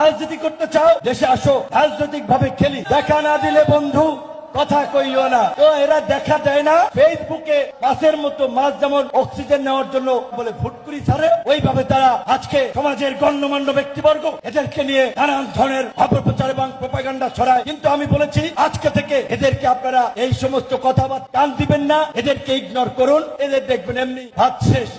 রাজনীতি করতে চাও, দেশে আসো, রাজনৈতিক ভাবে খেলি। দেখা না দিলে বন্ধু কথা কইও না। তো এরা দেখা দেয় না ফেসবুকে মাছের মতো, মাছ যেমন অক্সিজেন নেওয়ার জন্য বলে ফুটকুরি ছাড়ে, ওইভাবে তারা আজকে সমাজের গণ্যমান্য ব্যক্তিবর্গ এদেরকে নিয়ে নানান ধরনের অপপ্রচার এবং প্রপাগান্ডা ছড়ায়। কিন্তু আমি বলেছি আজকে থেকে এদেরকে আপনারা এই সমস্ত কথাবার্তা কান দিবেন না, এদেরকে ইগনোর করুন। এদের দেখবেন এমনি ভাত শেষ।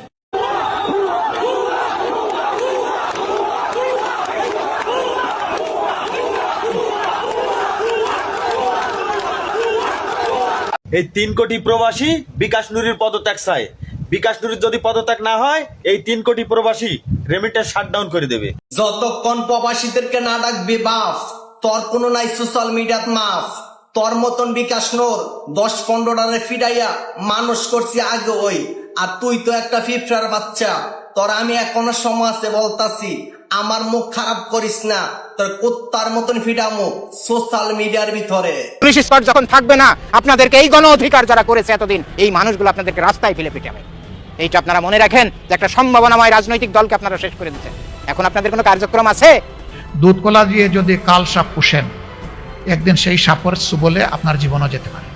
এই 3 কোটি প্রবাসী বিকাশ নুরির পদত্যাগ চায়। বিকাশ নুরির যদি পদত্যাগ না হয়, এই 3 কোটি প্রবাসী রেমিটেন্স শাটডাউন করে দেবে। যতক্ষণ প্রবাসীদেরকে না ডাকবি বাপ, তোর কোনো নাই সোশ্যাল মিডিয়াত মাফ। তোর মতন বিকাশ নূর 10-15 ফিডাইয়া মানুষ করছি আগে ওই, আর তুই তো একটা ফিফটার বাচ্চা। তোর আমি এখনো সময় আছে বলতাছি, আমার মুখ খারাপ করিস না। তোর কুত্তার মতন ফিডামু সোশ্যাল মিডিয়ার ভিতরে। পুলিশ স্কোয়াড যখন থাকবে না, আপনাদেরকে এই গণ অধিকার যারা করেছে এতদিন, এই মানুষগুলো আপনাদেরকে রাস্তায় ফেলে পিটাবে। এইটা আপনারা মনে রাখেন যে একটা সম্ভাবনাময় রাজনৈতিক দলকে আপনারা শেষ করে দিচ্ছেন। এখন আপনাদের কোনো কার্যক্রম আছে? দুধ কলা দিয়ে যদি কাল সাপ পুষেন, একদিন সেই সাপের সুবলে আপনার জীবনও যেতে পারে।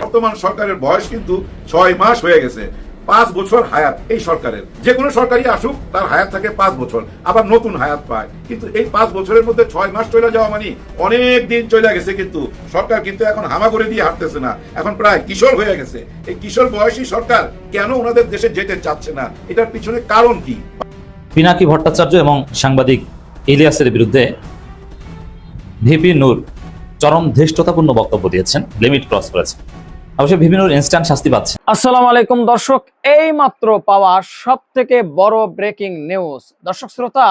বর্তমান সরকারের বয়স কিন্তু 6 মাস হয়ে গেছে। 5 বছর হায়াত এই সরকারের। যে কোনো সরকারই আসুক তার হায়াত থাকে 5 বছর, আবার নতুন হায়াত পায়। কিন্তু এই 5 বছরের মধ্যে 6 মাস চলে যাওয়া মানে অনেক দিন চলে গেছে। কিন্তু সরকার কিন্তু এখন হামা করে দিয়ে হাঁটতেছে না, এখন প্রায় কিশোর হয়ে গেছে। এই কিশোর বয়সী সরকার কেন ওনাদের দেশে যেতে চাচ্ছে না, এটার পিছনে কারণ কি? পিনাকি ভট্টাচার্য এবং সাংবাদিক ইলিয়াসের বিরুদ্ধে ভিপি নূর চরম ধৃষ্টতাপূর্ণ বক্তব্য দিয়েছেন, লিমিট ক্রস করেছেন। অবশ্যই ভিপি নূর ইনস্ট্যান্ট শাস্তি পাচ্ছে। আসসালামু আলাইকুম দর্শক, এই মাত্র পাওয়া সবথেকে বড় ব্রেকিং নিউজ। দর্শক শ্রোতা,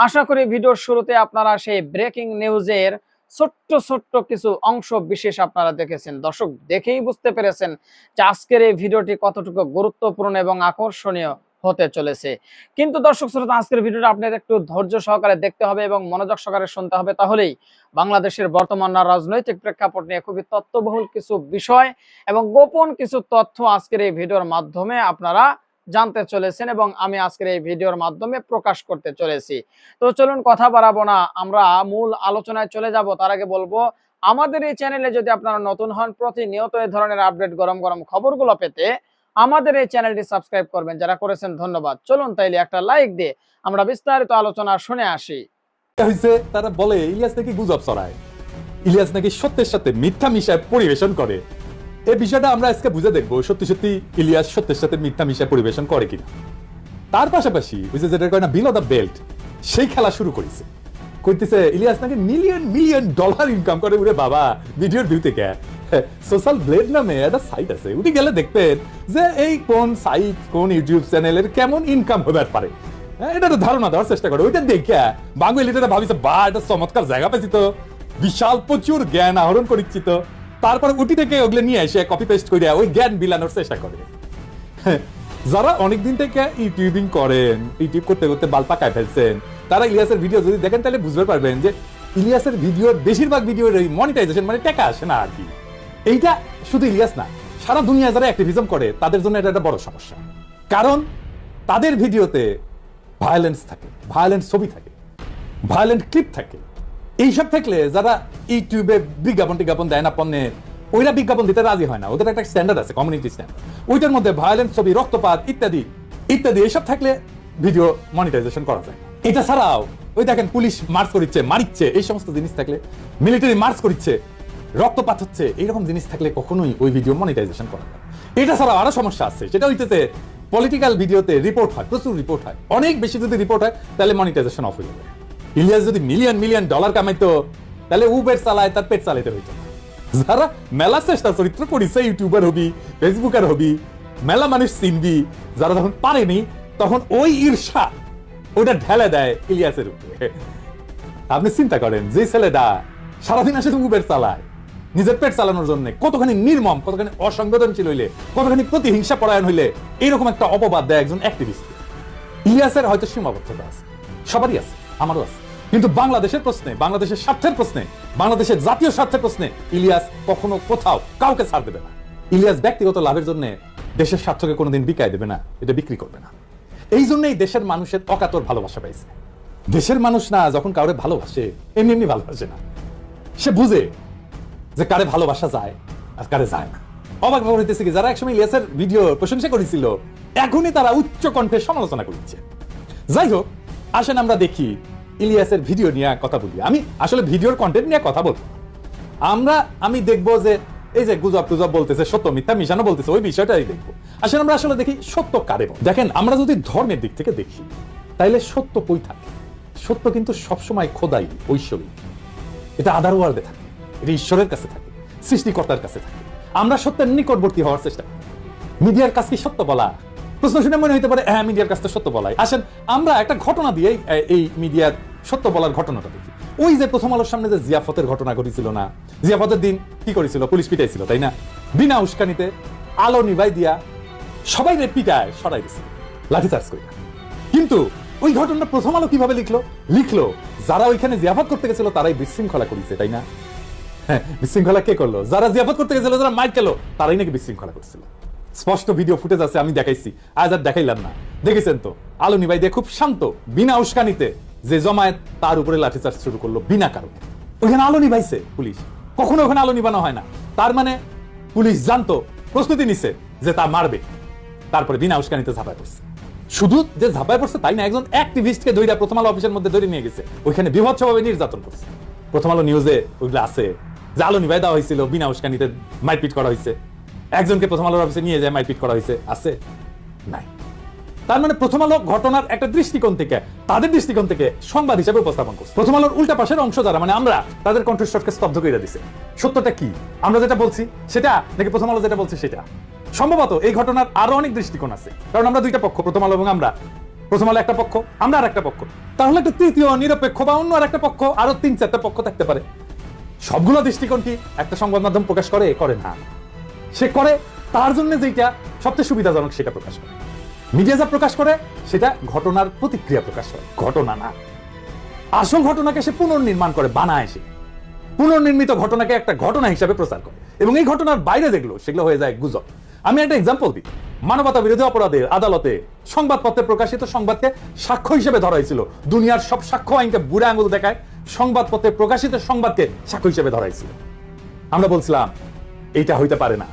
আশা করি ভিডিওর শুরুতে আপনারা সেই ব্রেকিং নিউজের ছোট্ট ছোট্ট কিছু অংশ বিশেষ আপনারা দেখেছেন। দর্শক, দেখেই বুঝতে পেরেছেন যে আজকের এই ভিডিওটি কতটুকু গুরুত্বপূর্ণ এবং আকর্ষণীয় হতে চলেছে। কিন্তু দর্শক শ্রোতা, আজকের ভিডিওটা আপনাদের একটু ধৈর্য সহকারে দেখতে হবে এবং মনোযোগ সহকারে শুনতে হবে, তাহলেই বাংলাদেশের বর্তমান রাজনৈতিক প্রেক্ষাপট নিয়ে খুবই তথ্যবহুল কিছু বিষয় এবং গোপন কিছু তথ্য আজকের এই ভিডিওর মাধ্যমে আপনারা জানতে চলেছেন এবং আমি আজকের এই ভিডিওর মাধ্যমে প্রকাশ করতে চলেছি। তো চলুন কথা বাড়াবো না, আমরা মূল আলোচনায় চলে যাব। তার আগে বলবো, আমাদের এই চ্যানেলে যদি আপনারা নতুন হন, প্রতিনিয়ত এই ধরনের আপডেট গরম গরম খবরগুলো পেতে আমাদের এই চ্যানেলটি সাবস্ক্রাইব করবেন। যারা করেছেন ধন্যবাদ। চলুন তাইলে একটা লাইক দিয়ে আমরা বিস্তারিত আলোচনা শুনে আসি। তারা বলে ইলিয়াস নাকি গুজব ছড়ায়, ইলিয়াস নাকি সত্যের সাথে মিথ্যা মিশায় পরিবেশন করে। এই বিষয়টা আমরা আজকে বুঝে দেখবো সত্যি সত্যি ইলিয়াস সত্যের সাথে মিথ্যা মিশায় পরিবেশন করে কিনা। তার পাশাপাশি যেটা কয় না বিলো দ্য বেল্ট, সেই খেলা শুরু করেছে। কইতেছে ইলিয়াস নাকি মিলিয়ন মিলিয়ন ডলার ইনকাম করে। উরে বাবা, ভিডিওর ভিউ থেকে সোশ্যাল ব্লেড নামে একটা সাইট আছে, উঠে গেলে দেখবেন যে এই কোন সাইট কোন ইউটিউব চ্যানেলের কেমন ইনকাম হবে পারে, এটা তো ধারণা দেওয়ার চেষ্টা করে। ওইটা দেখে বাঙালিটা ভাবিছে বা এটা চমৎকার জায়গা পেয়েছি, তো বিশাল প্রচুর জ্ঞান আহরণ করেছি। তো তারপর উটি থেকে ওগুলো নিয়ে এসে কপি পেস্ট করে ওই জ্ঞান বিলানোর চেষ্টা করে। যারা অনেকদিন থেকে ইউটিউবিং করেন, ইউটিউব করতে করতে বাল পাকায় ফেলছেন, তারা ইলিয়াসের ভিডিও যদি দেখেন তাহলে বুঝতে পারবেন যে ইলিয়াসের ভিডিওর বেশিরভাগ ভিডিওর মনিটাইজেশন মানে টাকা আসে না আর কি। এইটা শুধু ইলিয়াস না, সারা দুনিয়া যারা অ্যাক্টিভিজম করে তাদের জন্য এটা একটা বড় সমস্যা। কারণ তাদের ভিডিওতে ভায়োলেন্স থাকে, ভায়োলেন্ট ছবি থাকে, ভায়োলেন্ট ক্লিপ থাকে। এইসব থাকলে যারা ইউটিউবে বিজ্ঞাপন দেয় না পণ্যের, ওইরা বিজ্ঞাপন দিতে রাজি হয় না। ওদের একটা স্ট্যান্ডার্ড আছে, কমিউনিটি স্ট্যান্ডার্ড। ওইটার মধ্যে ভায়োলেন্ট ছবি, রক্তপাত ইত্যাদি ইত্যাদি এইসব থাকলে ভিডিও মনিটাইজেশন করা যায়। এটা ছাড়াও ওই দেখেন পুলিশ মার্চ করিচ্ছে, মারিচ্ছে, এই সমস্ত জিনিস থাকলে, মিলিটারি মার্চ করিচ্ছে, রক্তপাত হচ্ছে, এইরকম জিনিস থাকলে কখনোই ওই ভিডিও মনিটাইজেশন করা যায়। এটা ছাড়াও আরো সমস্যা আছে, সেটা হইতেছে পলিটিক্যাল ভিডিওতে রিপোর্ট হয়, প্রচুর রিপোর্ট হয়। অনেক বেশি যদি রিপোর্ট হয় তাহলে মনিটাইজেশন অফ হয়ে যাবে। ইলিয়াস যদি মিলিয়ন মিলিয়ন ডলার কামাইতো তাহলে উবের চালায়, তার পেট চালাইতে হইতো। যারা মেলা চেষ্টা চরিত্র করিছে, ইউটিউবার হবি, ফেসবুকার হবি, মেলা মানুষ চিনবি, যারা যখন পারেনি তখন ওই ঈর্ষা ওইটা ঢেলে দেয় ইলিয়াসের উপরে। আপনি চিন্তা করেন, যে ছেলেটা সারাদিন আসে উবের চালায় নিজের পেট চালানোর জন্য, কতখানি নির্মম, কতখানি অসংবেদনশীল হইলে, কতখানি প্রতিহিংসা পরায়ণ হইলে এইরকম একটা অপবাদ দেয় একজন অ্যাক্টিভিস্ট। ইলিয়াসের হয়তো সীমাবদ্ধতা আছে, সবারই আছে, আমারও আছে। কিন্তু বাংলাদেশের প্রশ্নে, বাংলাদেশের স্বার্থের প্রশ্নে, বাংলাদেশের জাতীয় স্বার্থের প্রশ্নে ইলিয়াস কখনো কোথাও কাউকে ছাড় দেবে না। ইলিয়াস ব্যক্তিগত লাভের জন্য দেশের স্বার্থকে কোনোদিন বিকায় দেবে না, এটা বিক্রি করবে না। এই জন্যই দেশের মানুষের অকাতর ভালোবাসা পাইছে। দেশের মানুষ না যখন কাউরে ভালোবাসে এমনি এমনি ভালোবাসে না, সে বুঝে যে কারে ভালোবাসা যায় আর কারে যায় না। অবাক ব্যাপার হইতেছে কি, যারা একসময় ইলিয়াসের ভিডিও প্রশংসা করেছিল এখনই তারা উচ্চ কণ্ঠে সমালোচনা করছে। যাই হোক, আসেন আমরা দেখি ইলিয়াসের ভিডিও নিয়ে কথা বলি। আমি আসলে ভিডিওর কন্টেন্ট নিয়ে কথা বলবো, আমি দেখবো যে এই যে গুজব টুজব বলতেছে, সত্য মিথ্যা মিশানো বলতেছে, ওই বিষয়টাই দেখবো। আসলে আমরা আসলে দেখি সত্য কারে বলে। দেখেন, আমরা যদি ধর্মের দিক থেকে দেখি তাইলে সত্য কই থাকে? সত্য কিন্তু সবসময় খোদাই, ঐশ্বরিক, এটা আদার ওয়ার্ল্ডে থাকে, এটা ঈশ্বরের কাছে থাকে, সৃষ্টিকর্তার কাছে থাকে। আমরা সত্যের নিকটবর্তী হওয়ার চেষ্টা করি। মিডিয়ার কাজ কি সত্য বলা? প্রশ্ন শুনে মনে হতে পারে হ্যাঁ, মিডিয়ার কাছ থেকে সত্য বলাই। আসেন আমরা একটা ঘটনা দিয়ে এই মিডিয়ার সত্য বলার ঘটনাটা দেখি। ওই যে প্রথম আলোর সামনে যে জিয়াফতের ঘটনা ঘটেছিল না, জিয়াফতের দিন কি করেছিল? পুলিশ পিটাইছিল, তাই না? বিনা উস্কানিতে আলো নিভাই দিয়া সবাই পিটায় সরাই দিছিল লাঠিচার্জ করে। কিন্তু ওই ঘটনা প্রথম আলো কিভাবে লিখলো যারা ওইখানে জিয়াফত করতে গেছিল তারাই বিশৃঙ্খলা করেছে, তাই না? হ্যাঁ, বিশৃঙ্খলা কে করলো? যারা জিয়াফত করতে গেছিল, যারা মাইর খেলো, তারাই নাকি বিশৃঙ্খলা করছিল। স্পষ্ট ভিডিও ফুটেজ আছে, আমি দেখাইছি, আজ আর দেখাইলাম না। দেখেছেন তো, আলো নিভাই দিয়ে খুব শান্ত বিনা উস্কানিতে যে জমায়েত তার উপরে লাঠিচার্জ শুরু করলো বিনা কারণে। ওখানে আলো নিভাইছে পুলিশ, কখনো ওখানে আলো নিভানো হয় না। তার মানে পুলিশ জানতো, প্রস্তুতি নিছে যে তা মারবে, তারপরে বিনা উস্কানিতে ঝাঁপায় পড়ছে। শুধু যে ঝাঁপায় পড়ছে তাই না, একজন অ্যাক্টিভিস্টকে ধরে প্রথম আলো অফিসের মধ্যে ধরে নিয়ে গেছে, ওইখানে বিভৎসভাবে নির্যাতন করছে। প্রথম আলো নিউজে ওইগুলো আছে যে আলো নিভাই দেওয়া হয়েছিল, বিনা উস্কানিতে মারপিট করা হয়েছে, একজনকে প্রথম আলোর অফিসে নিয়ে যায় মারপিট করা হয়েছে, আছে নাই? তার মানে প্রথম আলো ঘটনার একটা দৃষ্টিকোণ থেকে, তাদের দৃষ্টিকোণ থেকে সংবাদ হিসেবে উপস্থাপন করছে। প্রথম আলোর উল্টা পাশের অংশ যারা, মানে আমরা, তাদের কণ্ঠস্বরকে স্তব্ধ করে দিছে। সত্যটা কি? আমরা যেটা বলছি সেটা নাকি প্রথম আলো যেটা বলছে সেটা? সম্ভবত এই ঘটনার আরো অনেক দৃষ্টিকোণ আছে, কারণ আমরা দুইটা পক্ষ, প্রথম আলো এবং আমরা। প্রথম আলো একটা পক্ষ, আমরা আর একটা পক্ষ, তাহলে একটা তৃতীয় নিরপেক্ষ বা অন্য আর একটা পক্ষ, আরো 3-4টা পক্ষ থাকতে পারে। সবগুলো দৃষ্টিকোণ কি একটা সংবাদ মাধ্যম প্রকাশ করে না? সে করে তার জন্য যেটা সবচেয়ে সুবিধাজনক সেটা প্রকাশ করে। মিডিয়া যা প্রকাশ করে সেটা ঘটনার প্রতিক্রিয়া প্রকাশ করে, ঘটনা না। আসল ঘটনাকে সে পুনর্নির্মাণ করে, বানায়। সে পুনর্নির্মিত ঘটনাকে একটা ঘটনা হিসাবে প্রচার করে, এবং এই ঘটনার বাইরে যেগুলো সেগুলো হয়ে যায় গুজব। আমি একটা এক্সাম্পল দিই। মানবতা বিরোধী অপরাধের আদালতে সংবাদপত্রে প্রকাশিত সংবাদকে সাক্ষ্য হিসেবে ধরা হয়েছিল। দুনিয়ার সব সাক্ষ্য আইনকে বুড়া আঙুল দেখায় সংবাদপত্রে প্রকাশিত সংবাদকে সাক্ষ্য হিসেবে ধরা হয়েছিল। আমরা বলছিলাম এইটা হইতে পারে না,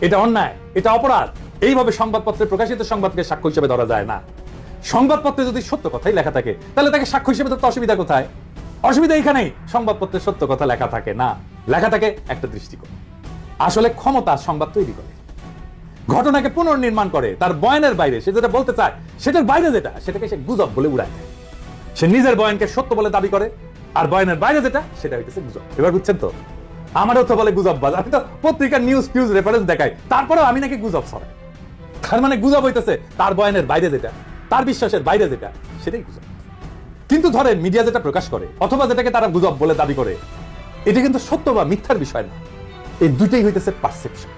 এটা অন্যায়, এটা অপরাধ। এইভাবে সংবাদপত্রে প্রকাশিত সংবাদকে সাক্ষ্য হিসেবে ধরা যায় না। সংবাদপত্রে যদি সত্য কথাই লেখা থাকে তাহলে তাকে সাক্ষ্য হিসেবে ধরতে অসুবিধা কোথায়? অসুবিধা এখানেই, সংবাদপত্রে সত্য কথা লেখা থাকে না, লেখা থাকে একটা দৃষ্টিকোণ। আসলে ক্ষমতা সংবাদ তৈরি করে, ঘটনাকে পুনর্নির্মাণ করে, তার বয়ানের বাইরে সে যেটা বলতে চায় সেটার বাইরে যেটা, সেটাকে সে গুজব বলে উড়ায় দেয়। সে নিজের বয়ানকে সত্য বলে দাবি করে, আর বয়ানের বাইরে যেটা সেটা হইতেছে গুজব। এবার বুঝছেন তো? আমারও তো বলে গুজব বাজ, আমি তো পত্রিকার নিউজ ফিউজ রেফারেন্স দেখাই, তারপরেও আমি নাকি গুজব ছড়াই। তার মানে গুজব হইতেছে তার বয়ানের বাইরে যেটা, তার বিশ্বাসের বাইরে যেটা, সেটাই গুজব। কিন্তু ধরেন মিডিয়া যেটা প্রকাশ করে অথবা যেটাকে তারা গুজব বলে দাবি করে, এটা কিন্তু সত্য বা মিথ্যার বিষয় না। এই দুইটাই হইতেছে পারসেপশন।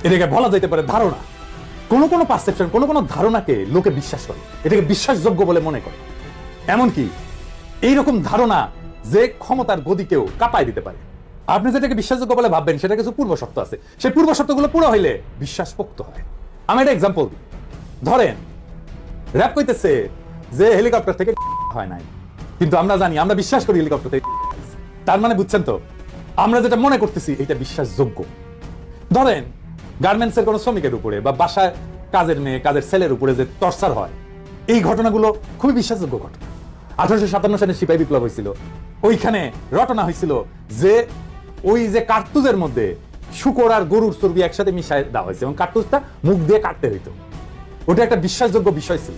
এটাকে বলা যাইতে পারে ধারণা। কোন কোন পারসেপশন, কোন কোন ধারণাকে লোকে বিশ্বাস করে, এটাকে বিশ্বাসযোগ্য বলে মনে করে। এমনকি এইরকম ধারণা যে ক্ষমতার গদিকেও কাঁপায় দিতে পারে। আপনি যেটাকে বিশ্বাসযোগ্য বলে ভাববেন সেটা কিছু পূর্ব শর্ত আছে, সেই পূর্ব শর্তগুলো পুরো হইলে বিশ্বাস পোক্ত হয়। আমি একটা এক্সাম্পল দিই। ধরেন র‍্যাব কইতেছে যে হেলিকপ্টার থেকে হয় নাই, কিন্তু আমরা জানি, আমরা বিশ্বাস করি হেলিকপ্টার থেকে। তার মানে বুঝছেন তো, আমরা যেটা মনে করতেছি এটা বিশ্বাসযোগ্য। ধরেন গার্মেন্টসের কোন শ্রমিকের উপরে বা বাসায় কাজের মেয়ে, কাজের ছেলের উপরে যে টর্চার হয়, এই ঘটনাগুলো খুবই বিশ্বাসযোগ্য ঘটনা। 1857 সালে সিপাহী বিপ্লব হয়েছিল, ওইখানে রটনা হয়েছিল যে ওই যে কার্তুজের মধ্যে শুকর আর গরুর চর্বি একসাথে মিশায় দেওয়া হয়েছে এবং কার্তুজটা মুখ দিয়ে কাটতে হইতো। ওটা একটা বিশ্বাসযোগ্য বিষয় ছিল।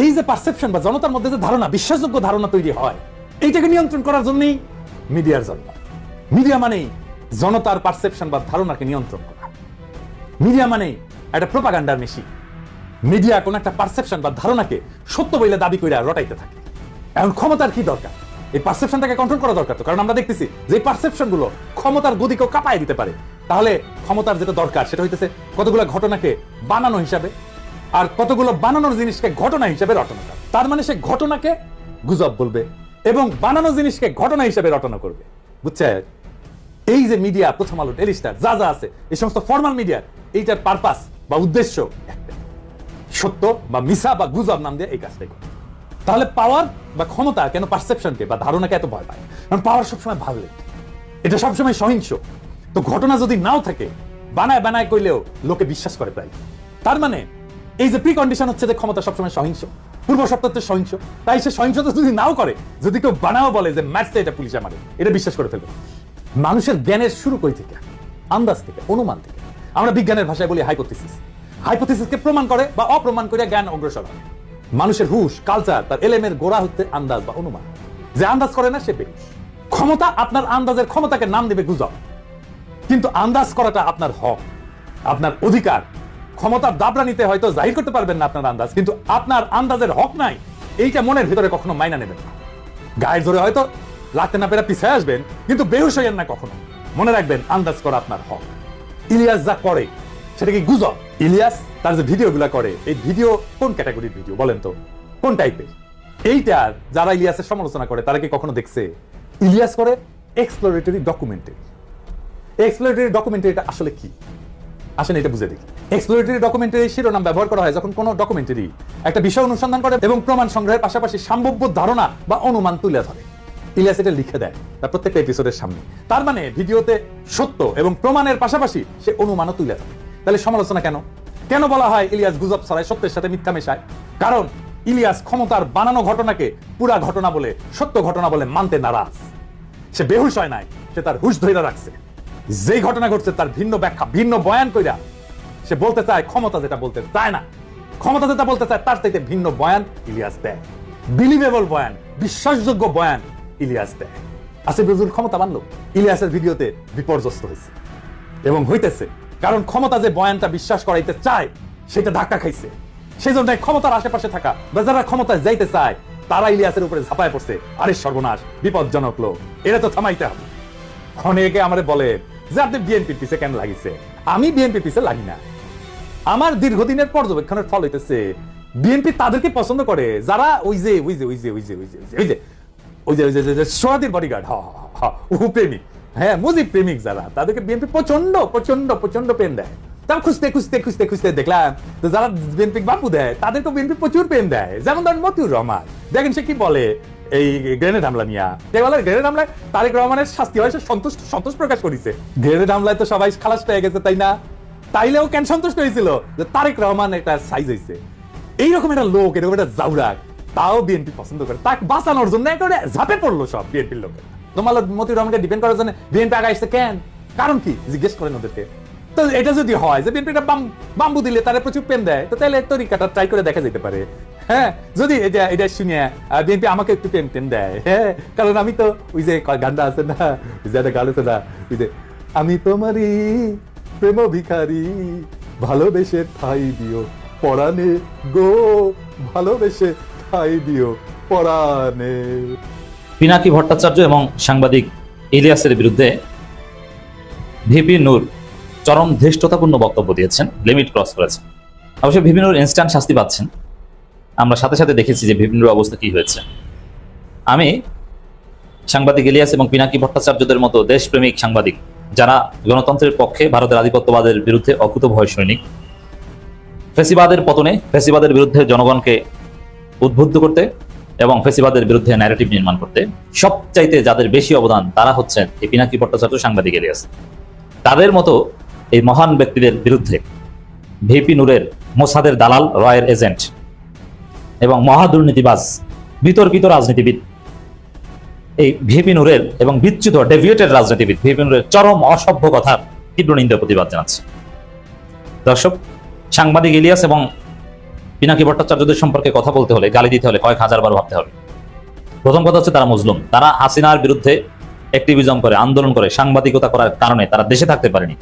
এই যে পারসেপশন বা জনতার মধ্যে যে ধারণা, বিশ্বাসযোগ্য ধারণা তৈরি হয়, এইটাকে নিয়ন্ত্রণ করার জন্যই মিডিয়ার জন্ম। মিডিয়া মানেই জনতার পারসেপশন বা ধারণাকে নিয়ন্ত্রণ করা। মিডিয়া মানেই একটা প্রোপাগান্ডার মেশিন। মিডিয়া কোন একটা পারসেপশন বা ধারণাকে সত্য বলে দাবি করে রটাইতে থাকে। এখন ক্ষমতার কি দরকার? এই পারসেপশনটাকে কন্ট্রোল করা দরকার তো, কারণ আমরা দেখতেছি যে পারসেপশন গুলো ক্ষমতার গদিকেও কাঁপায় দিতে পারে। তাহলে ক্ষমতার যেটা দরকার সেটা হইতেছে কতগুলো ঘটনাকে বানানো হিসাবে, আর কতগুলো বানানোর জিনিসকে ঘটনা হিসাবে রটনা করা। তার মানে সে ঘটনাকে গুজব বলবে এবং বানানো জিনিসকে ঘটনা হিসাবে রটনা করবে। বুঝছে? এই যে মিডিয়া, প্রথম আলো, ডেইলি স্টার, যা যা আছে, এই সমস্ত ফর্মাল মিডিয়ার এইটার পারপাস বা উদ্দেশ্য একটা, সত্য বা মিছা বা গুজব নাম দিয়ে এই কাজটাই করে। তাহলে পাওয়ার বা ক্ষমতা কেন পারসেপশনকে বা ধারণাকে এত ভয় পায়? কারণ পাওয়ার সবসময় ভাবলে এটা সবসময় সহিংস। তো ঘটনা যদি নাও থাকে, বানায় বানায় কইলেও লোকে বিশ্বাস করে প্রায়। তার মানে এই যে প্রিকন্ডিশন হচ্ছে যে ক্ষমতা সবসময় সহিংস, পূর্ব সপ্তাহে সহিংস, তাই সে সহিংসতা যদি নাও করে, যদি কেউ বানাও বলে যে ম্যাচটা এটা পুলিশ আমাদের, এটা বিশ্বাস করে ফেলবে। মানুষের জ্ঞানের শুরু কই থেকে? আন্দাজ থেকে, অনুমান থেকে। আমরা বিজ্ঞানের ভাষায় বলি হাইপোথিসিস। হাইপোথিসিসকে প্রমাণ করে বা অপ্রমাণ করে জ্ঞান অগ্রসর হয়। মানুষের হুশ, কালচার, তার এলেমের গোড়া হচ্ছে আন্দাজ বা অনুমান। যে আন্দাজ করে না সে বেহুশ। ক্ষমতা আপনার আন্দাজের ক্ষমতাকে নাম দেবে গুজব, কিন্তু আন্দাজ করাটা আপনার হক, আপনার অধিকার। ক্ষমতার দাবরা নিতে হয়তো জাহির করতে পারবেন না আপনার আন্দাজ, কিন্তু আপনার আন্দাজের হক নাই এইটা মনের ভিতরে কখনো মাইনা নেবেন না। গায়ের জোরে হয়তো লাগতে না পেরে পিছিয়ে আসবেন, কিন্তু বেহুশ হইয়েন না কখনো। মনে রাখবেন আন্দাজ করা আপনার হক। ইলিয়াস যা করে সেটা কি গুজব? ইলিয়াস তার যে ভিডিওগুলো করে, এই ভিডিও কোন ক্যাটাগরির ভিডিও বলেন তো? কোন টাইপের? এইটা যারা ইলিয়াসের সমালোচনা করে তারা কি কখনো দেখছে? ইলিয়াস করে এক্সপ্লোরেটরি ডকুমেন্টারি। এক্সপ্লোরেটরি ডকুমেন্টারিটা আসলে কি? আসেন এটা বুঝে দেখি। এক্সপ্লোরেটরি ডকুমেন্টারি শিরোনাম ব্যবহার করা হয় যখন কোনো ডকুমেন্টারি একটা বিষয় অনুসন্ধান করে এবং প্রমাণ সংগ্রহের পাশাপাশি সম্ভাব্য ধারণা বা অনুমান তুলে ধরে। ইলিয়াস এটা লিখে দেয় তার প্রত্যেকটা এপিসোডের সামনে। তার মানে ভিডিওতে সত্য এবং প্রমাণের পাশাপাশি সে অনুমানও তুলে ধরে। তাহলে সমালোচনা কেন? কেন বলা হয় ইলিয়াস গুজব ছড়ায়, সত্যের সাথে মিথ্যা মেশায়? কারণ ইলিয়াস ক্ষমতার বানানো ঘটনাকে পুরা ঘটনা বলে, সত্য ঘটনা বলে মানতে নারাজ। সে বেহুশ হয় নাই, সে তার হুশ ধরে রাখছে। যেই ঘটনা ঘটছে তার ভিন্ন ব্যাখ্যা, ভিন্ন বয়ান কইরা সে বলতে চায় ক্ষমতা যেটা বলতে চায় না। ক্ষমতা যেটা বলতে চায় তার চাইতে ভিন্ন বয়ান ইলিয়াস দেয়। বিলিভেবল বয়ান, বিশ্বাসযোগ্য বয়ান ইলিয়াস দেয়। আসিফ নজরুল ক্ষমতা মানলো, ইলিয়াসের ভিডিওতে বিপর্যস্ত হয়েছে এবং হইতেছে। কারণ ক্ষমতা যে বয়ানটা বিশ্বাস করাইতে চায় সেটা ধাক্কা খাইছে। সেই জন্য ক্ষমতার আশেপাশে থাকা বা যারা ক্ষমতায় যাইতে চায় তারা ইলিয়াসের উপরে ঝাঁপায় পড়ছে। আরে সর্বনাশ, বিপজ্জনক লোক, এটা তো থামাইতে হবে। অনেকে আমারে বলে যে আপনি বিএনপির পিছে কেন লাগিছে? আমি বিএনপির পিছে লাগি না। আমার দীর্ঘদিনের পর্যবেক্ষণের ফল হইতেছে বিএনপি তাদেরকে পছন্দ করে যারা সোহাদির বডিগার্ড, প্রেমিক, হ্যাঁ মুজিব প্রেমিক যারা, তাদেরকে বিএনপি প্রচন্ড প্রচন্ড প্রচন্ড প্রেম দেয়। তাও খুঁজতে খুঁজতে খুঁজতে খুঁজতে দেখলাম যারা বিএনপি বাপু দেয় তাদেরকে বিএনপি প্রচুর প্রেম দেয়। যেমন ধরেন মতিউর রহমান, দেখেন সে কি বলে এই গ্রেনেড হামলা নিয়ে। গ্রেনেড হামলায় তারেক রহমানের শাস্তি হয়, সে সন্তোষ প্রকাশ করেছে। গ্রেনেড হামলায় তো সবাই খালাস পেয়ে গেছে, তাই না? তাইলেও কেন সন্তুষ্ট হয়েছিল যে তারেক রহমান একটা সাইজ হয়েছে? এইরকম একটা লোক, এরকম একটা জাউরাক, তাও বিএনপি পছন্দ করে। তাকে বাঁচানোর জন্য একটা ঝাঁপে পড়লো সব বিএনপির লোকের। তোমার মতিউর রহমানকে ডিপেন্ড করার জন্য বিএনপি আগে আসছে কেন? কারণ কি জিজ্ঞেস করেন ওদেরকে। তো এটা যদি হয় যে বিএনপি বাম্বু দিলে তারা প্রচুর প্রেম দেয়, তো তাহলে তরিকাটা ট্রাই করে দেখা যেতে পারে। হ্যাঁ, যদি এটা শুনে বিএনপি আমাকে একটু প্রেম দেয়, হ্যাঁ, কারণ আমি তো ওই যে গানটা আছে না, ওই যে একটা গান আছে না, ওই যে আমি তোমারই প্রেম ভিখারি, ভালোবেসে ঠাই দিও পরাণে গো, ভালোবেসে ঠাই দিও পরাণে। পিনাকি ভট্টাচার্য এবং সাংবাদিক ইলিয়াসের বিরুদ্ধে ভিপি নূর চরম ধৃষ্টতাপূর্ণ বক্তব্য দিয়েছেন, লিমিট ক্রস করেছেন। অবশ্যই ভিপি নূর ইনস্ট্যান্ট শাস্তি পাচ্ছেন। আমরা সাথে সাথে দেখেছি যে ভিপি নূরের অবস্থা কি হয়েছে। আমি সাংবাদিক ইলিয়াস এবং পিনাকি ভট্টাচার্যদের মতো দেশপ্রেমিক সাংবাদিক যারা গণতন্ত্রের পক্ষে, ভারতের আধিপত্যবাদের বিরুদ্ধে অকুতভয় সৈনিক, ফেসিবাদের পতনে ফেসিবাদের বিরুদ্ধে জনগণকে উদ্বুদ্ধ করতে এবং ফেসিবাদের বিরুদ্ধে ন্যারেটিভ নির্মাণ করতে সবচাইতে যাদের বেশি অবদান তারা হচ্ছেন এই পিনাকি ভট্টাচার্য, সাংবাদিক ইলিয়াস। তাদের মতো এই মহান ব্যক্তিদের বিরুদ্ধে ভিপি নূরের মোসাদের দালাল, রয়ের এজেন্ট এবং মহা দুর্নীতিবাজ, বিতর্কিত রাজনীতিবিদ এই ভিপি নূরের এবং বিচ্যুত ডেভিয়েটেড রাজনীতিবিদ ভিপি নূরের চরম অসভ্য কথার তীব্র নিন্দা প্রতিবাদ জানাচ্ছে। দর্শক, সাংবাদিক ইলিয়াস এবং পিনাকি ভট্টাচার্যদের সম্পর্কে কথা বলতে হলে, গালি দিতে হলে কয়েক হাজার বার ভাবতে হবে। প্রথম কথা হচ্ছে তারা মজলুম। তারা হাসিনার বিরুদ্ধে অ্যাক্টিভিজম করে, আন্দোলন করে, সাংবাদিকতা করার কারণে তারা দেশে থাকতে পারেনি।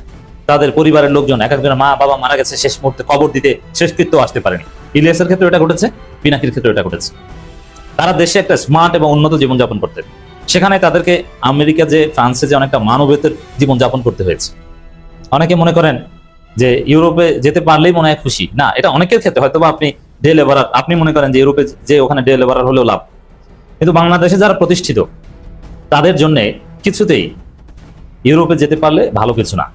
তাদের পরিবারের লোকজন, এক একজনের মা বাবা মারা গেছে, শেষ মুহূর্তে কবর দিতে শেষকৃত্য আসতে পারেনি। ইলিয়াসের ক্ষেত্রে এটা ঘটেছে, পিনাকির ক্ষেত্রে এটা ঘটেছে। তারা দেশে একটা স্মার্ট এবং উন্নত জীবনযাপন করতে, সেখানে তাদেরকে আমেরিকা যে, ফ্রান্সে যে অনেকটা মানবেতর জীবনযাপন করতে হয়েছে। অনেকে মনে করেন যে ইউরোপে যেতে পারলেই মনে হয় খুশি। না, এটা অনেকের ক্ষেত্রে হয়তো বা আপনি ডে লেবারার, আপনি মনে করেন যে ইউরোপে যে ওখানে ডে লেবারার হলেও লাভ, কিন্তু বাংলাদেশে যারা প্রতিষ্ঠিত তাদের জন্য কিছুতেই ইউরোপে যেতে পারলে ভালো কিছু না,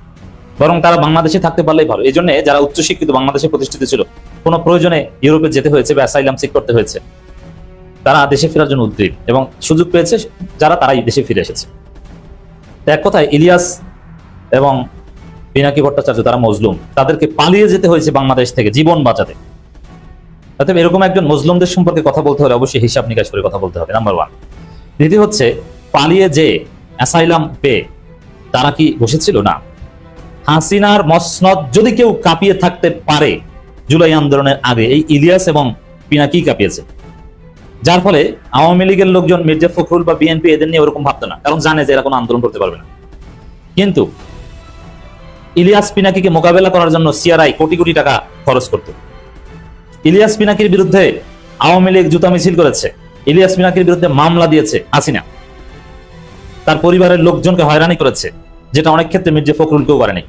বরং তারা বাংলাদেশে থাকতে পারলেই ভালো। এই জন্য যারা উচ্চশিক্ষিত বাংলাদেশে প্রতিষ্ঠিত ছিল কোনো প্রয়োজনে ইউরোপে যেতে হয়েছে বা অ্যাসাইলাম সিক করতে হয়েছে। তারা দেশে ফেরার জন্য উদ্গ্রীব এবং সুযোগ পেয়েছে যারা তারাই দেশে ফিরে এসেছে। তো এক কথায় ইলিয়াস এবং পিনাকি ভট্টাচার্য তারা মজলুম, তাদেরকে পালিয়ে যেতে হয়েছে বাংলাদেশ থেকে জীবন বাঁচাতে। অতএব এরকম একজন মজলুমদের সম্পর্কে কথা বলতে হলে অবশ্যই হিসাব নিকাশ করে কথা বলতে হবে, নাম্বার 1। দ্বিতীয় হচ্ছে, পালিয়ে যে অ্যাসাইলাম পেয়ে তারা কি বসেছিল? না। হাসিনার মসনদ যদি কেউ কাঁপিয়ে থাকতে পারে জুলাই আন্দোলনের আগে, এই ইলিয়াস এবং পিনাকি কাঁপিয়েছে। যার ফলে আওয়ামী লীগের লোকজন মির্জা ফখরুল বা বিএনপি এদের নিয়ে ওরকম ভাবতো না, কারণ জানে যে এরা কোনো আন্দোলন করতে পারবে না। কিন্তু ইলিয়াস পিনাকিকে মোকাবেলা করার জন্য সিআরআই কোটি কোটি টাকা খরচ করত। ইলিয়াস পিনাকির বিরুদ্ধে আওয়ামী লীগ জুতা মিছিল করেছে, ইলিয়াস পিনাকির বিরুদ্ধে মামলা দিয়েছে হাসিনা, তার পরিবারের লোকজনকে হয়রানি করেছে, যেটা অনেক ক্ষেত্রে মির্জা ফখরুলকেও করেনি।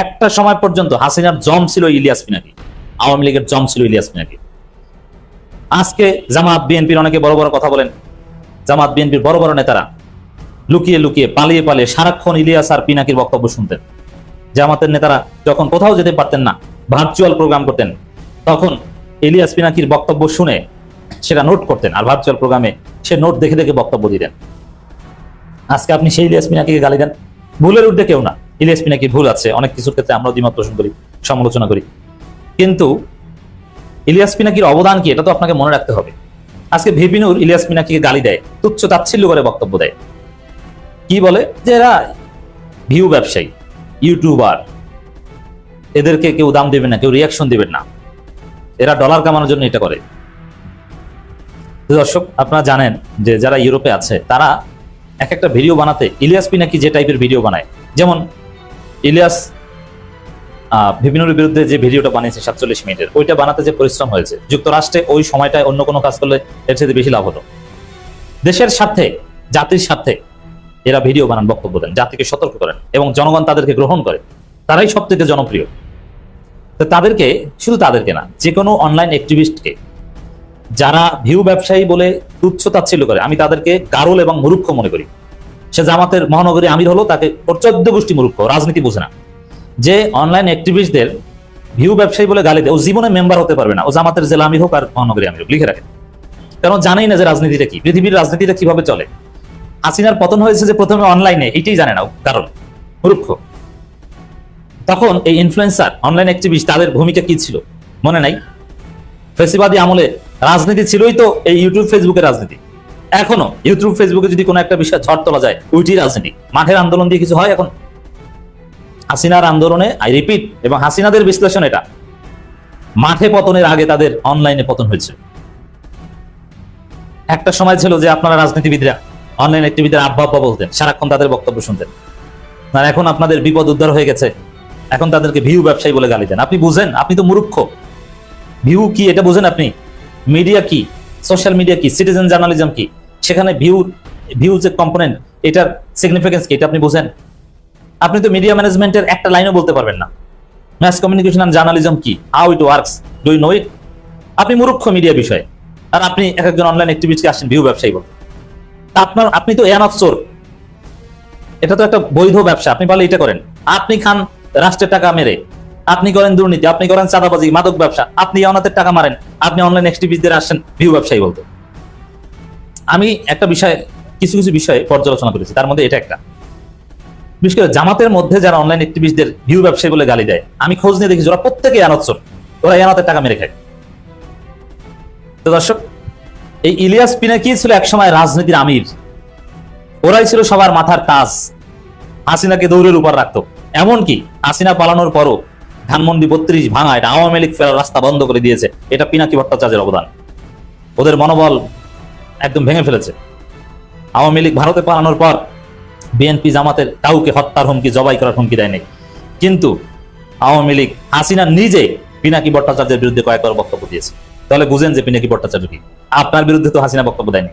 একটা সময় পর্যন্ত হাসিনার জম ছিল ইলিয়াস পিনাকি, আওয়ামী লীগের জম ছিল ইলিয়াস পিনাকি। আজকে জামাত বিএনপির অনেকে বড় বড় কথা বলেন, জামাত বিএনপির বড় বড় নেতারা লুকিয়ে লুকিয়ে পালিয়ে পালিয়ে সারাক্ষণ ইলিয়াস আর পিনাকির বক্তব্য শুনতেন। জামাতের নেতারা যখন কোথাও যেতে পারতেন না, ভার্চুয়াল প্রোগ্রাম করতেন, তখন ইলিয়াস পিনাকির বক্তব্য শুনে সেটা নোট করতেন, আর ভার্চুয়াল প্রোগ্রামে সে নোট দেখে দেখে বক্তব্য দিতেন। আজকে আপনি সেই ইলিয়াস পিনাকিকে গালি দেন, ভুলের ঊর্ধ্বে কেউ না। ইলিয়াস পিনাকি ভুল আছে, অনেক কিছুর ক্ষেত্রে আমরাও দ্বিমত পোষণ করি, সমালোচনা করি, কিন্তু ইলিয়াস পিনাকির অবদান কি এটা তো আপনাকে মনে রাখতে হবে। আজকে ভিপি নূর ইলিয়াস পিনাকিকে গালি দেয়, তুচ্ছ তাচ্ছিল্য করে বক্তব্য দেয়, কি বলে যে এরা ভিউ ব্যবসায়ী, ইউটিউবার, এদেরকে কেউ দাম দেবেন না, কেউ রিয়াকশন দেবেন না, এরা ডলার কামানোর জন্য এটা করে। দর্শক, আপনারা জানেন যে যারা ইউরোপে আছে তারা এক একটা ভিডিও বানাতে ইলিয়াস পিনাকি যে টাইপের ভিডিও বানায়, যেমন ইলিয়াস ভিপি নূরের বিরুদ্ধে যে ভিডিওটা বানিয়েছে 47 মিনিটের, ওইটা বানাতে যে পরিশ্রম হয়েছে, যুক্তরাষ্ট্রে ওই সময়টায় অন্য কোনো কাজ করলে এর চেয়ে বেশি লাভ হতো। দেশের স্বার্থে, জাতির স্বার্থে এরা ভিডিও বানান, বক্তব্য দেন, জাতিকে সতর্ক করেন এবং জনগণ তাদেরকে গ্রহণ করে, তারাই সব থেকে জনপ্রিয়। তো তাদেরকে, শুধু তাদেরকে না, যে কোনো অনলাইন অ্যাক্টিভিস্টকে যারা ভিউ ব্যবসায়ী বলে তুচ্ছ তাচ্ছিল্য করে, আমি তাদেরকে গারল এবং মূর্খ মনে করি। সে জামাতের মহানগরী আমির হলো, তাকে ওর 14 গোষ্ঠী মূর্খ, রাজনীতি বোঝে না। যে অনলাইন অ্যাক্টিভিস্টদের ভিউ ব্যবসায়ী বলে গালি দেয়, ও জীবনে মেম্বার হতে পারবে না, ও জামাতের জেলা আমির হোক আর মহানগরী আমির হোক, লিখে রাখেন। কারণ জানেই না যে রাজনীতিটা কি, পৃথিবীর রাজনীতিটা কিভাবে চলে। হাসিনার পতন হয়েছে যে প্রথমে অনলাইনে, এটাই জানে না, কারণ মূর্খ। তখন এই ইনফ্লুয়েন্সার, অনলাইন অ্যাক্টিভিস্ট, তাদের ভূমিকা কি ছিল মনে নাই? ফেসিবাদী আমলে রাজনীতি ছিলই তো এই ইউটিউব ফেসবুকের রাজনীতি। এখনো ইউটিউব ফেসবুকে যদি কোনো একটা বিষয় ঝড় তোলা যায়, ওইটি রাজনীতি। মাঠের আন্দোলন দিয়ে কিছু হয় এখন? হাসিনার আন্দোলনে, আই রিপিট, এবং হাসিনাদের বিশ্লেষণ এটা, মাঠে পতনের আগে তাদের অনলাইনে পতন হয়েছে। একটা সময় ছিল যে আপনারা রাজনীতিবিদরা অনলাইন অ্যাক্টিভিটির আব্বা আব্বা বলতেন, সারাক্ষণ তাদের বক্তব্য শুনতেন। আর এখন আপনাদের বিপদ উদ্ধার হয়ে গেছে, এখন তাদেরকে ভিউ ব্যবসায়ী বলে গালি দেন। আপনি বুঝেন? আপনি তো মূর্খ। ভিউ কি এটা বুঝেন আপনি? মিডিয়া কি, সোশ্যাল মিডিয়া কি, সিটিজেন জার্নালিজম কি, সেখানে ভিউ যে কম্পোনেন্ট, এটার সিগনিফিকেন্স কি, এটা আপনি বুঝেন? আপনি তো মিডিয়া ম্যানেজমেন্টের একটা লাইনও বলতে পারবেন না। ম্যাস কমিউনিকেশন এন্ড জার্নালিজম কি, how it works, do you know it? আপনি মূর্খ মিডিয়া বিষয়ে, আর আপনি একজন অনলাইন অ্যাক্টিভিস্টকে আসেন ভিউ ব্যবসায়ী বলতে। আপনি তো এয়ান অফ সোর, এটা তো একটা বৈধ ব্যবসা, আপনি পারলে এটা করেন। আপনি খান রাষ্ট্রের টাকা মেরে, আপনি করেন দুর্নীতি, আপনি করেন চাঁদাবাজি, মাদক ব্যবসা, আপনি অনাথের টাকা মারেন, আপনি অনলাইন অ্যাক্টিভিস্টদের আসেন ভিউ ব্যবসায়ী বলতে। আমি একটা বিষয়, কিছু কিছু বিষয়ে পর্যালোচনা করেছি, তার মধ্যে এটা একটা। বিশেষ করে জামাতের মধ্যে যারা অনলাইন অ্যাক্টিভিস্টদের ভিউ ব্যবসায়ী বলে গালি দেয়, আমি খোঁজ নিয়ে দেখি ওরা প্রত্যেকে এয়ানত চোর, ওরা এয়ানতের টাকা মেরে খায়। তো দর্শক, এই ইলিয়াস পিনাকি ছিল একসময় রাজনীতির আমির, ওরাই ছিল সবার মাথার তাজ, হাসিনাকে দৌড়ের উপর রাখতো। এমনকি হাসিনা পালানোর পরও ধানমন্ডি 32 ভাঙা, এটা আওয়ামী লীগ ফেরার রাস্তা বন্ধ করে দিয়েছে, এটা পিনাকি ভট্টাচার্যের অবদান। ওদের মনোবল একদম ভেঙে ফেলেছে। আওয়ামী লীগ ভারতে পালানোর পর বিএনপি জামাতের কাউকে হত্যার হুমকি, জবাই করার হুমকি দেয়নি, কিন্তু আওয়ামী লীগ, হাসিনা নিজে পিনাকি ভট্টাচার্যের বিরুদ্ধে কয়েকবার বক্তব্য দিয়েছে। তাহলে বুঝেন যে পিনাকি ভট্টাচার্য কি। আপনার বিরুদ্ধে তো হাসিনা বক্তব্য দেয়নি।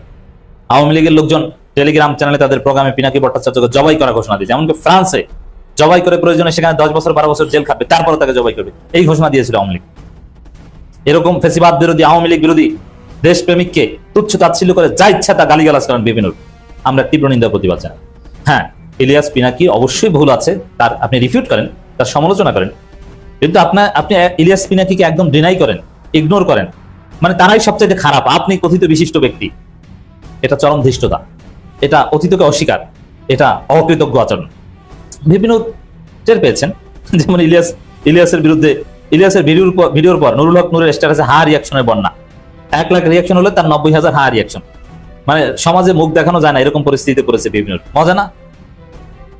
আওয়ামী লীগের লোকজন টেলিগ্রাম চ্যানেলে তাদের প্রোগ্রামে পিনাকি ভট্টাচার্যকে জবাই করার ঘোষণা দিয়েছে। এমনকি ফ্রান্সে জবাই করে প্রয়োজনে সেখানে 10 বছর 12 বছর জেল খাটবে, তারপরে তাকে জবাই করবে, এই ঘোষণা দিয়েছিল আওয়ামী লীগ। এরকম ফেসিবাদ বিরোধী, আওয়ামী লীগ বিরোধী দেশপ্রেমিককে তুচ্ছ তাচ্ছিল্য করে যা ইচ্ছা তা গালিগালাজ করেন বিভিন্ন, আমরা তীব্র নিন্দা প্রতিবাদ জানাই। হ্যাঁ, ইলিয়াস পিনাকি অবশ্যই ভুল আছে, তার আপনি রিফিউট করেন, তার সমালোচনা করেন, কিন্তু আপনি ইলিয়াস পিনাকিকে একদম ডিনাই করেন, ইগনোর করেন, মানে তারাই সবচাইতে খারাপ, আপনি কথিত বিশিষ্ট ব্যক্তি। এটা চরম ধৃষ্টতা, এটা অতীতকে অস্বীকার, এটা অকৃতজ্ঞ আচরণ। বিভিন্ন টের পেয়েছেন, যেমন ইলিয়াসের বিরুদ্ধে ইলিয়াসের ভিডিওর পর নুরুল হক নূরের স্ট্যাটাসে হা রিয়াকশনের বন্যা। 1 লাখ রিয়াকশন হলে তার 90,000 হা রিয়াকশন। মানে সমাজে মুখ দেখানো যায় না এরকম পরিস্থিতিতে পড়েছে বিভিন্ন। মজা না?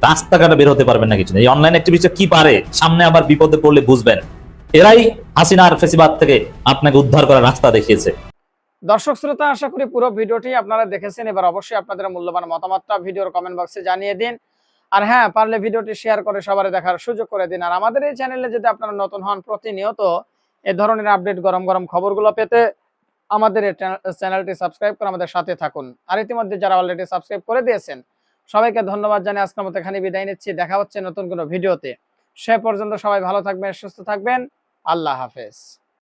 রাস্তাঘাটে বের হতে পারবেন না কিছু না। এই অনলাইন অ্যাক্টিভিস্টরা কি পারে, সামনে আবার বিপদে পড়লে বুঝবেন। এরাই হাসিনার ফেসিবাদ থেকে আপনাকে উদ্ধার করার রাস্তা দেখিয়েছে। দর্শক শ্রোতা, আশা করি পুরো ভিডিওটি আপনারা দেখেছেন। এবার অবশ্যই আপনাদের মূল্যবান মতামতটা ভিডিওর কমেন্ট বক্সে জানিয়ে দিন। আর হ্যাঁ, পারলে ভিডিওটি শেয়ার করে সবারই দেখার সুযোগ করে দিন। আর আমাদের এই চ্যানেলে যদি আপনারা নতুন হন, প্রতিনিয়ত এ ধরনের আপডেট গরম গরম খবরগুলো পেতে আমাদের এই চ্যানেলটি সাবস্ক্রাইব করে আমাদের সাথে থাকুন। আর ইতিমধ্যে যারা অলরেডি সাবস্ক্রাইব করে দিয়েছেন সবাইকে ধন্যবাদ জানিয়ে আজকের মতো এখানে বিদায় নিচ্ছি। দেখা হচ্ছে নতুন কোনো ভিডিওতে। সে পর্যন্ত সবাই ভালো থাকবেন, সুস্থ থাকবেন। আল্লাহ হাফেজ।